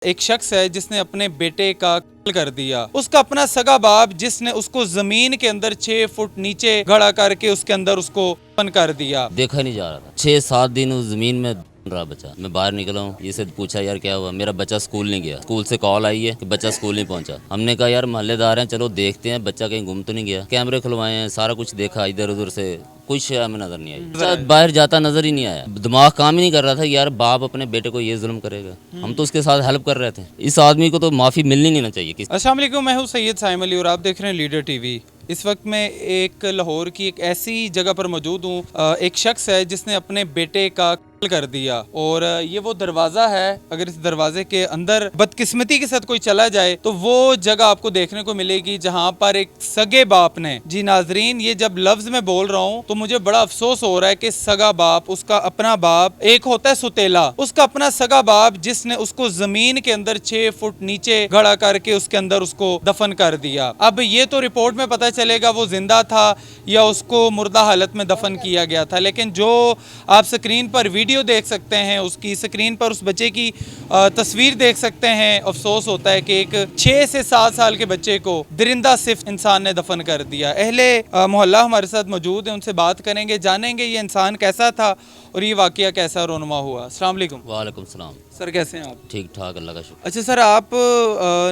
एक शख्स है जिसने अपने बेटे का कत्ल कर दिया। उसका अपना सगा बाप जिसने उसको जमीन के अंदर 6 फुट नीचे गड़ा करके उसके अंदर उसको दफन कर दिया। देखा नहीं जा रहा था 6-7 दिन उस जमीन में रहा बच्चा। मैं बाहर निकला हूँ, ये से पूछा यार क्या हुआ, मेरा बच्चा स्कूल नहीं गया। स्कूल से कॉल आई है कि बच्चा स्कूल नहीं पहुंचा। हमने कहा यार मोहल्लेदार हैं, चलो देखते हैं बच्चा कहीं गुम तो नहीं गया। कैमरे खुलवाए हैं, सारा कुछ देखा, इधर उधर से कुछ हमें नजर नहीं आई। बच्चा बाहर जाता नजर ही नहीं आया। दिमाग काम ही नहीं कर रहा था यार बाप अपने बेटे को ये जुल्म करेगा। हम तो उसके साथ हेल्प कर रहे थे। इस आदमी को तो माफी मिलनी नहीं चाहिए। अस्सलाम वालेकुम, मैं हूँ सैयद साइम अली और आप देख रहे हैं लीडर टीवी। इस वक्त मैं एक लाहौर की एक ऐसी जगह पर मौजूद हूँ। एक शख्स है जिसने अपने बेटे का कत्ल कर दिया और ये वो दरवाज़ा है। अगर इस दरवाजे के अंदर बदकिस्मती के साथ कोई चला जाए तो वो जगह आपको देखने को मिलेगी जहाँ पर एक सगे बाप ने, जी नाजरीन, ये जब लफ्ज में बोल रहा हूँ तो मुझे बड़ा अफसोस हो रहा है कि सगा बाप, उसका अपना बाप एक होता है सुतेला, उसका अपना सगा बाप जिसने उसको जमीन के अंदर 6 फुट नीचे गड़ा करके उसके अंदर उसको दफन कर दिया। अब ये तो रिपोर्ट में पता चलेगा वो जिंदा था या उसको मुर्दा हालत में दफन किया गया था, लेकिन जो आप स्क्रीन पर वीडियो देख सकते हैं, उसकी स्क्रीन पर उस बच्चे की तस्वीर देख सकते हैं। अफसोस होता है कि एक 6 से 7 साल के बच्चे को दरिंदा सिर्फ इंसान ने दफन कर दिया। अहले मोहल्ला हमारे साथ मौजूद है, उनसे बात करेंगे, जानेंगे ये इंसान कैसा था और ये वाकया कैसा रोनुमा हुआ। अस्सलाम वालेकुम। वालेकुम सलाम। सर कैसे हैं आप? ठीक ठाक, अल्लाह का शुक्र। अच्छा सर, आप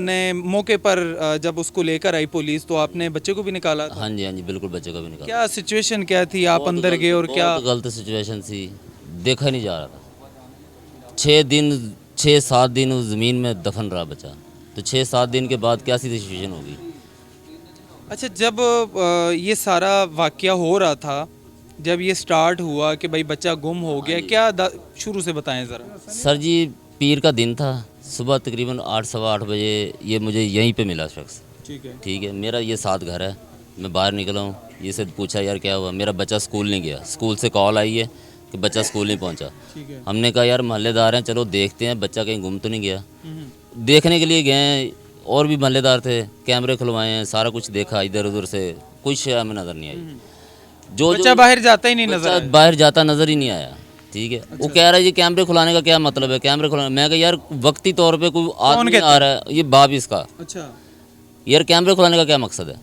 ने मौके पर जब उसको लेकर आई पुलिस तो आपने बच्चे को भी निकाला था? हाँ जी बिल्कुल, बच्चे को भी निकाला। क्या सिचुएशन क्या थी? आप अंदर गए और क्या? बहुत गलत सिचुएशन थी, देखा नहीं जा रहा था। 6-7 दिन उस ज़मीन में दफन रहा बच्चा। तो 6-7 दिन के बाद क्या सी सिचुएशन होगी। अच्छा, जब ये सारा वाकया हो रहा था, जब ये स्टार्ट हुआ कि भाई बच्चा गुम हो गया, क्या शुरू से बताएं ज़रा। सर जी, पीर का दिन था, सुबह तकरीबन 8-8:15 बजे ये मुझे यहीं पे मिला शख्स। ठीक है, मेरा ये साथ घर है। मैं बाहर निकला हूँ, ये से पूछा यार क्या हुआ, मेरा बच्चा स्कूल नहीं गया। स्कूल से कॉल आई है कि बच्चा स्कूल नहीं पहुंचा। हमने कहा यार मोहल्लेदार हैं, चलो देखते हैं बच्चा कहीं गुम तो नहीं गया। देखने के लिए गए, और भी मोहल्लेदार थे, कैमरे खुलवाए हैं, सारा कुछ देखा, इधर उधर से कुछ हमें नज़र नहीं आई। जो बच्चा बाहर जाता ही नहीं नजर आया। बाहर जाता नज़र ही नहीं आया। ठीक है, वो कह रहा है ये कैमरे खुलाने का क्या मतलब है, कैमरे खुलाने। मैं कहा यार वक्ती तौर पे कोई आदमी आ रहा है, ये बाप इसका। अच्छा, यार कैमरे खुलाने का क्या मकसद है?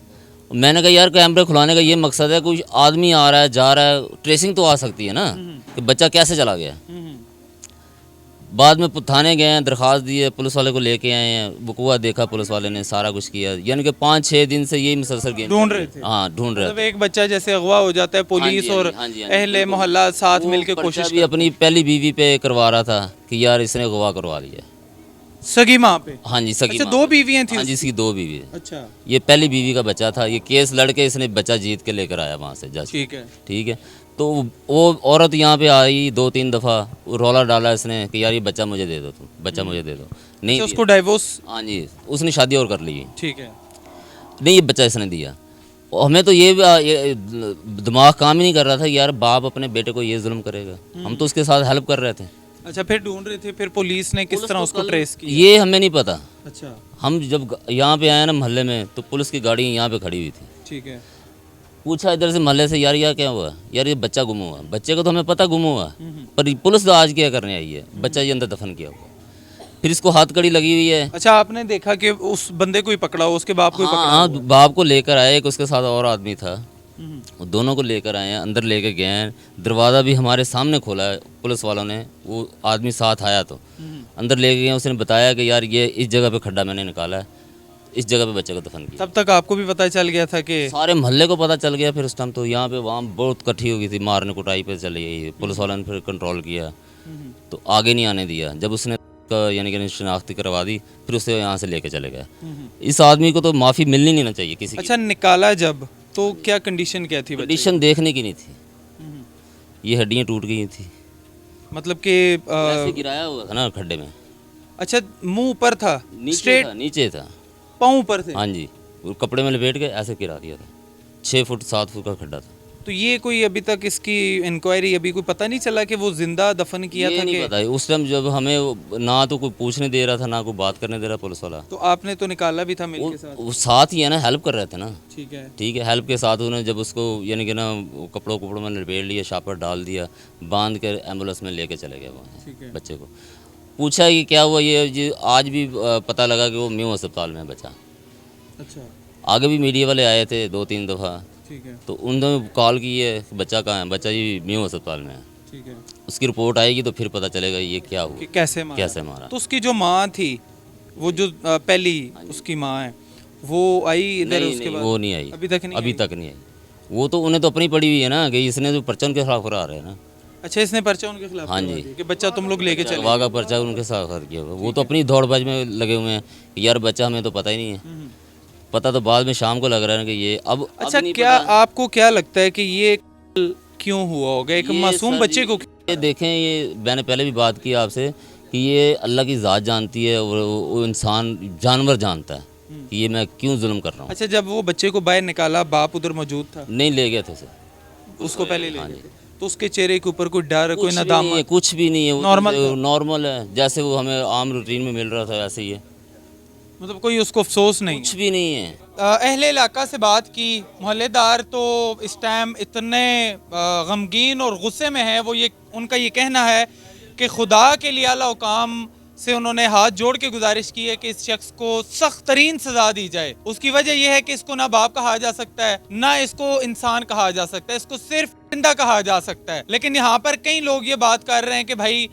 मैंने कहा यार कैमरे खुलाने का ये मकसद है, कोई आदमी आ रहा है जा रहा है, ट्रेसिंग तो आ सकती है ना कि बच्चा कैसे चला गया। बाद में थाने गए हैं, दरख्वास्त दी है, पुलिस वाले को लेके आए हैं, वकूआ देखा पुलिस वाले ने, सारा कुछ किया। यानी कि 5-6 दिन से यही मुसलसल गेम ढूंढ रहे थे। हाँ, ढूंढ रहे मतलब एक बच्चा जैसे अगवा हो जाता है, पुलिस और अहले मोहल्ला साथ मिलकर कोशिश भी अपनी पहली बीवी पे करवा रहा था कि यार इसने अगवा करवा लिया। सगी माँ पे? हाँ जी, सगी अच्छा, माँ 2 बीवियाँ थी? हाँ जी, इसकी 2 बीवी। अच्छा, ये पहली बीवी का बच्चा था। ये केस लड़के इसने बच्चा जीत के लेकर आया वहाँ से जज। ठीक है। ठीक है, तो वो औरत यहाँ पे आई 2-3 दफ़ा, रोला डाला इसने कि यार ये बच्चा मुझे दे दो, तुम बच्चा मुझे दे दो। नहीं, उसको डाइवोर्स? हाँ जी, उसने शादी और कर ली। ठीक है। नहीं, ये बच्चा इसने दिया। और हमें तो ये दिमाग काम ही नहीं कर रहा था यार बाप अपने बेटे को ये जुल्म करेगा। हम तो उसके साथ हेल्प कर रहे थे। अच्छा, फिर ढूंढ रहे थे, फिर पुलिस ने किस तरह उसको ट्रेस किया? ये हमें नहीं पता। अच्छा, हम जब यहाँ पे आए ना मोहल्ले में, तो पुलिस की गाड़ी यहाँ पे खड़ी हुई थी। ठीक है। पूछा इधर से मोहल्ले से, यार क्या हुआ, यार ये बच्चा गुम हुआ। बच्चे को तो हमें पता गुम हुआ, पर पुलिस तो आज क्या करने आई है, बच्चा ये अंदर दफन किया हुआ। फिर इसको हाथ कड़ी लगी हुई है। अच्छा, आपने देखा कि उस बंदे को ही पकड़ा हो, उसके बाप को ही पकड़ा? हाँ, बाप को लेकर आए, एक उसके साथ और आदमी था, वो दोनों को लेकर आए हैं, अंदर लेके गए हैं। दरवाज़ा भी हमारे सामने खोला है पुलिस वालों ने, वो आदमी साथ आया तो अंदर लेके गए। उसने बताया कि यार ये इस जगह पे खड्डा मैंने निकाला है, इस जगह पे बच्चे को दफन किया। तब तक आपको भी पता चल गया था कि? सारे मोहल्ले को पता चल गया। फिर उस टाइम तो यहाँ पे वहाँ बहुत इकट्ठी हो गई थी, मारने कुटाई पे चली गई। पुलिस वालों ने फिर कंट्रोल किया तो आगे नहीं आने दिया। जब उसने यानी कि शनाख्ती करवा दी, फिर उसे यहाँ से लेके चले गए। इस आदमी को तो माफ़ी मिलनी नहीं चाहिए किसी की। अच्छा, निकाला जब तो क्या कंडीशन क्या थी? कंडीशन देखने की नहीं थी, ये हड्डियाँ टूट गई थी। मतलब कि ऐसे गिराया हुआ था ना खड्डे में। अच्छा, मुंह ऊपर था? स्ट्रेट? नीचे था, पाँव ऊपर थे? हाँ जी, वो कपड़े में लपेट के ऐसे गिरा दिया था। 6 फुट 7 फुट का खड्डा था। तो ये कोई अभी तक इसकी इंक्वायरी, अभी कोई पता नहीं चला कि वो जिंदा दफन किया ये था? नहीं पता। उस टाइम जब हमें ना तो कोई पूछने दे रहा था, ना कोई बात करने दे रहा पुलिस वाला। तो आपने तो निकाला भी था मिल के साथ? वो साथ ही है ना, हेल्प कर रहे थे ना। ठीक है। ठीक है, हेल्प के साथ उन्होंने जब उसको यानी कि ना कपड़ों में लपेट लिया, शापर डाल दिया, बांध कर एम्बुलेंस में लेके चले गए वहाँ बच्चे को। पूछा कि क्या हुआ, ये आज भी पता लगा कि वो म्यू अस्पताल में है बच्चा। अच्छा, आगे भी मीडिया वाले आए थे 2-3 दफ़ा, ठीक है, तो उन्होंने कॉल की है कि बच्चा कहाँ है, बच्चा जी म्यू अस्पताल में है। ठीक है। उसकी रिपोर्ट आएगी तो फिर पता चलेगा ये क्या हुआ, कि कैसे मारा? कैसे मारा। तो उसकी जो माँ थी, वो जो पहली उसकी माँ है, वो आई इधर नहीं, उसके नहीं, बाद? वो नहीं आई, अभी तक नहीं अभी आई? तक नहीं आई। वो तो उन्हें तो अपनी पड़ी हुई है ना, कि इसने जो पर्चा उनके खिलाफ करा रहे हैं ना। अच्छा, इसने पर्चा उनके खिलाफ हाँ करवा जी। दिया कि बच्चा तुम लोग लेके चले। वाह का पर्चा उनके साथ किया हुआ, वो तो अपनी दौड़बाज में लगे हुए हैं। यार बच्चा हमें तो पता ही नहीं है, पता तो बाद में शाम को लग रहा है कि ये अब अच्छा, नहीं क्या पता। आपको क्या लगता है कि ये क्यों हुआ होगा एक ये मासूम सर बच्चे जी, को? ये देखें, ये मैंने पहले भी बात की आपसे कि ये अल्लाह की ज़ात जानती है और वो इंसान जानवर जानता है कि ये मैं क्यों जुल्म कर रहा हूँ। अच्छा, जब वो बच्चे को बाहर निकाला, बाप उधर मौजूद था? नहीं ले गए थे सर, उसको पहले ले हाँ गए जी। थे। तो उसके चेहरे के ऊपर कोई डर, कोई कुछ भी नहीं है, नदामत? कुछ भी नहीं है, वो नॉर्मल तो था? नॉर्मल है, जैसे वो हमें आम रूटीन में मिल रहा था वैसे ही है, मतलब कोई उसको अफसोस नहीं कुछ है? भी नहीं है। अहले इलाका से बात की, मोहल्लेदार तो इस टाइम इतने गमगीन और गुस्से में है। वो ये उनका ये कहना है कि खुदा के लिए आला हुकाम से उन्होंने हाथ जोड़ के गुजारिश की है कि इस शख्स को सख्त तरीन सजा दी जाए। उसकी वजह यह है कि इसको ना बाप कहा जा सकता है, ना इसको इंसान कहा जा सकता है, इसको सिर्फ जिंदा कहा जा सकता है। लेकिन यहाँ पर कई लोग ये बात कर रहे हैं कि भाई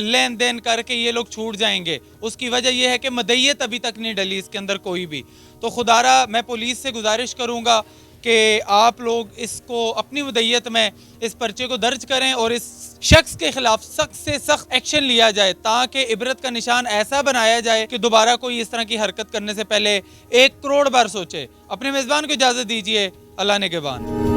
लेन देन करके ये लोग छूट जाएंगे। उसकी वजह यह है कि मदय्यत अभी तक नहीं डली इसके अंदर कोई भी। तो खुदारा मैं पुलिस से गुजारिश करूँगा कि आप लोग इसको अपनी मदय्यत में इस पर्चे को दर्ज करें और इस शख्स के खिलाफ सख्त से सख्त एक्शन लिया जाए, ताकि इबरत का निशान ऐसा बनाया जाए कि दोबारा कोई इस तरह की हरकत करने से पहले 1 करोड़ बार सोचे। अपने मेज़बान को इजाज़त दीजिए। अल्लाह ने के बान।